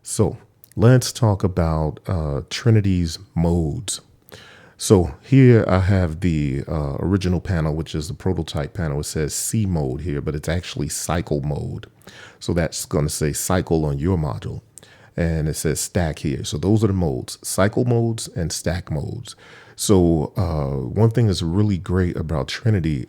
So let's talk about Trinity's modes. So here I have the original panel, which is the prototype panel. It says C mode here, but it's actually cycle mode. So that's going to say cycle on your module. And it says stack here. So those are the modes, cycle modes and stack modes. So one thing that's really great about Trinity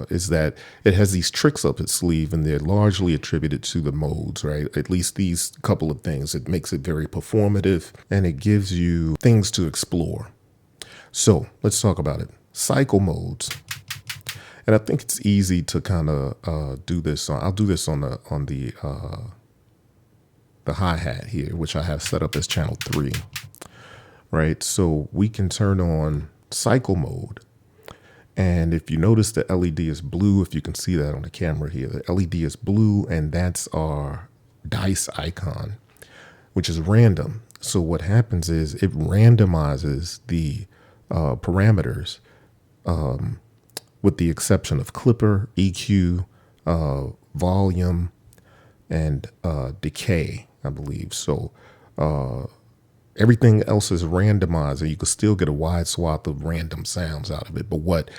is that it has these tricks up its sleeve, and they're largely attributed to the modes, right? At least these couple of things. It makes it very performative, and it gives you things to explore. So let's talk about it. Cycle modes. And I think it's easy to kind of do this. I'll do this on the hi-hat here, which I have set up as channel 3, right? So we can turn on cycle mode. And if you notice, the LED is blue. If you can see that on the camera here, the LED is blue, and that's our dice icon, which is random. So what happens is it randomizes the parameters with the exception of clipper, EQ, volume, and decay, I believe. So everything else is randomized, and you can still get a wide swath of random sounds out of it. But what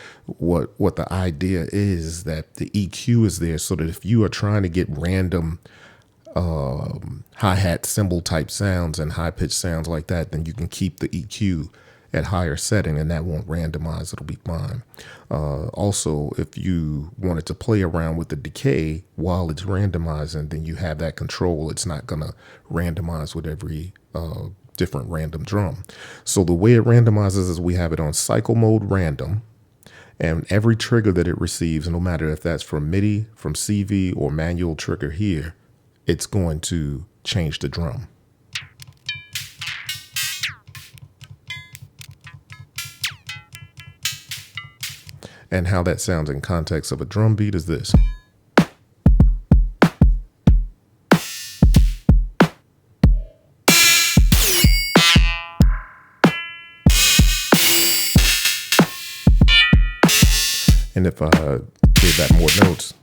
the idea is that the EQ is there so that if you are trying to get random hi-hat cymbal type sounds and high-pitched sounds like that, then you can keep the EQ at higher setting, and that won't randomize. It'll be fine. Also, if you wanted to play around with the decay while it's randomizing, then you have that control. It's not going to randomize with every different random drum. So the way it randomizes is we have it on cycle mode random, and every trigger that it receives, no matter if that's from MIDI, from CV, or manual trigger here, it's going to change the drum. And how that sounds in context of a drum beat is this. And if I give that more notes,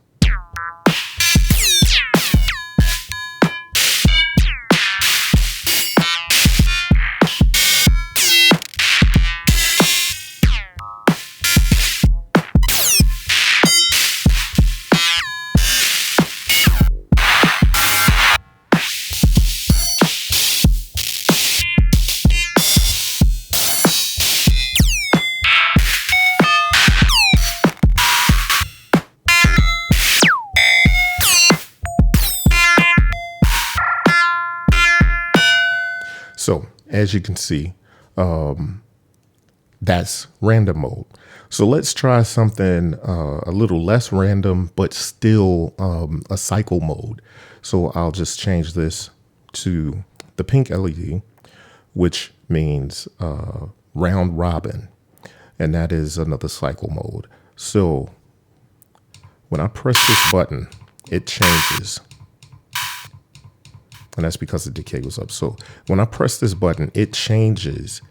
so as you can see, that's random mode. So let's try something a little less random, but still a cycle mode. So I'll just change this to the pink LED, which means round robin. And that is another cycle mode. So when I press this button, it changes. And that's because the decay was up. So when I press this button, it changes,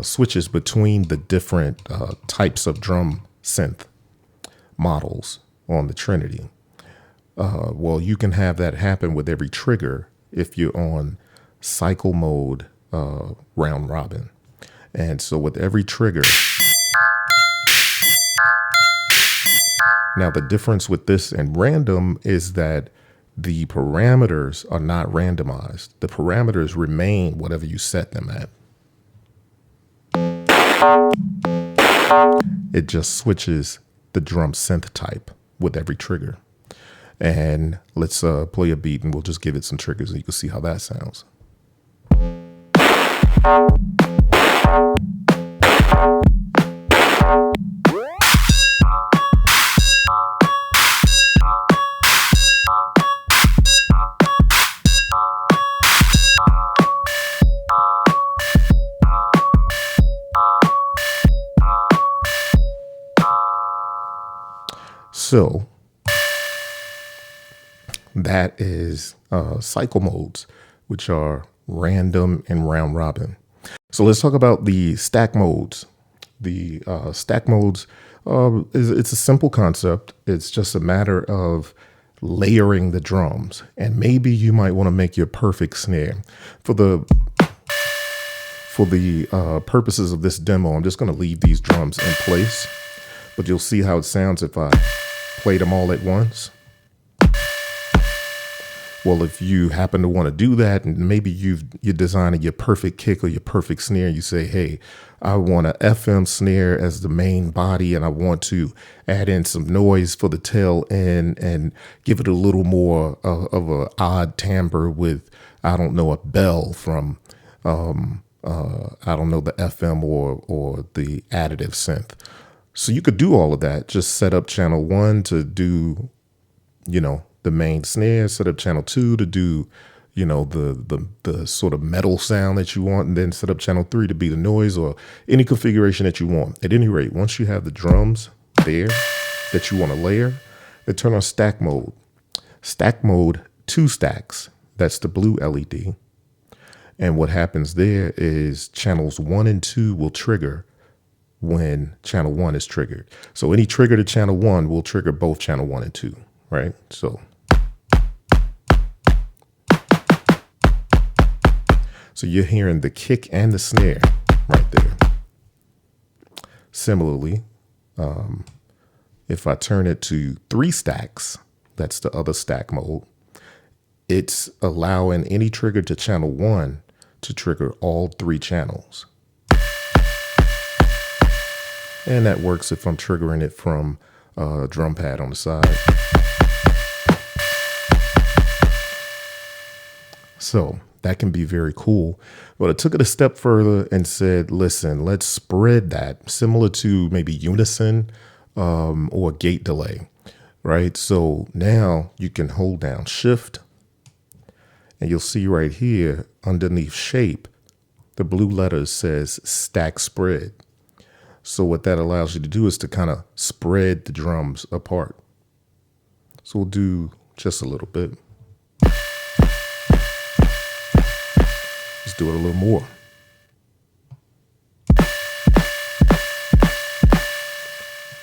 switches between the different types of drum synth models on the Trinity. Well, you can have that happen with every trigger if you're on cycle mode round robin. And so with every trigger, now the difference with this and random is that the parameters are not randomized. The parameters remain whatever you set them at. It just switches the drum synth type with every trigger. And let's play a beat, and we'll just give it some triggers and you can see how that sounds. So that is cycle modes, which are random and round robin. So let's talk about the stack modes. The stack modes, it's a simple concept. It's just a matter of layering the drums. And maybe you might want to make your perfect snare. For the purposes of this demo, I'm just going to leave these drums in place, but you'll see how it sounds if I play them all at once. Well, if you happen to want to do that, and maybe you're designing your perfect kick or your perfect snare, you say, hey, I want an FM snare as the main body, and I want to add in some noise for the tail end and give it a little more of a odd timbre with, I don't know, a bell from, I don't know, the FM or the additive synth. So you could do all of that. Just set up channel 1 to do, the main snare, set up channel 2 to do, the sort of metal sound that you want, and then set up channel 3 to be the noise or any configuration that you want. At any rate, once you have the drums there that you want to layer, then turn on stack mode. Stack mode, 2 stacks. That's the blue LED. And what happens there is channels 1 and 2 will trigger when channel 1 is triggered. So any trigger to channel 1 will trigger both channel 1 and 2, right? So you're hearing the kick and the snare right there. Similarly, if I turn it to 3 stacks, that's the other stack mode, it's allowing any trigger to channel 1 to trigger all 3 channels. And that works if I'm triggering it from a drum pad on the side. So that can be very cool. But I took it a step further and said, listen, let's spread that, similar to maybe unison or gate delay, right? So now you can hold down shift, and you'll see right here underneath shape, the blue letters says stack spread. So what that allows you to do is to kind of spread the drums apart. So we'll do just a little bit. Let's do it a little more.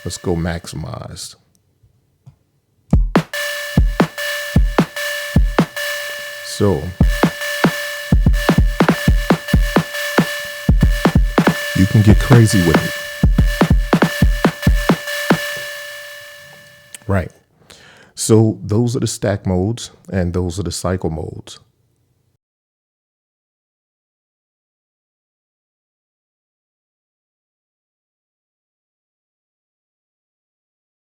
Let's go maximized. So you can get crazy with it. Right. So those are the stack modes and those are the cycle modes.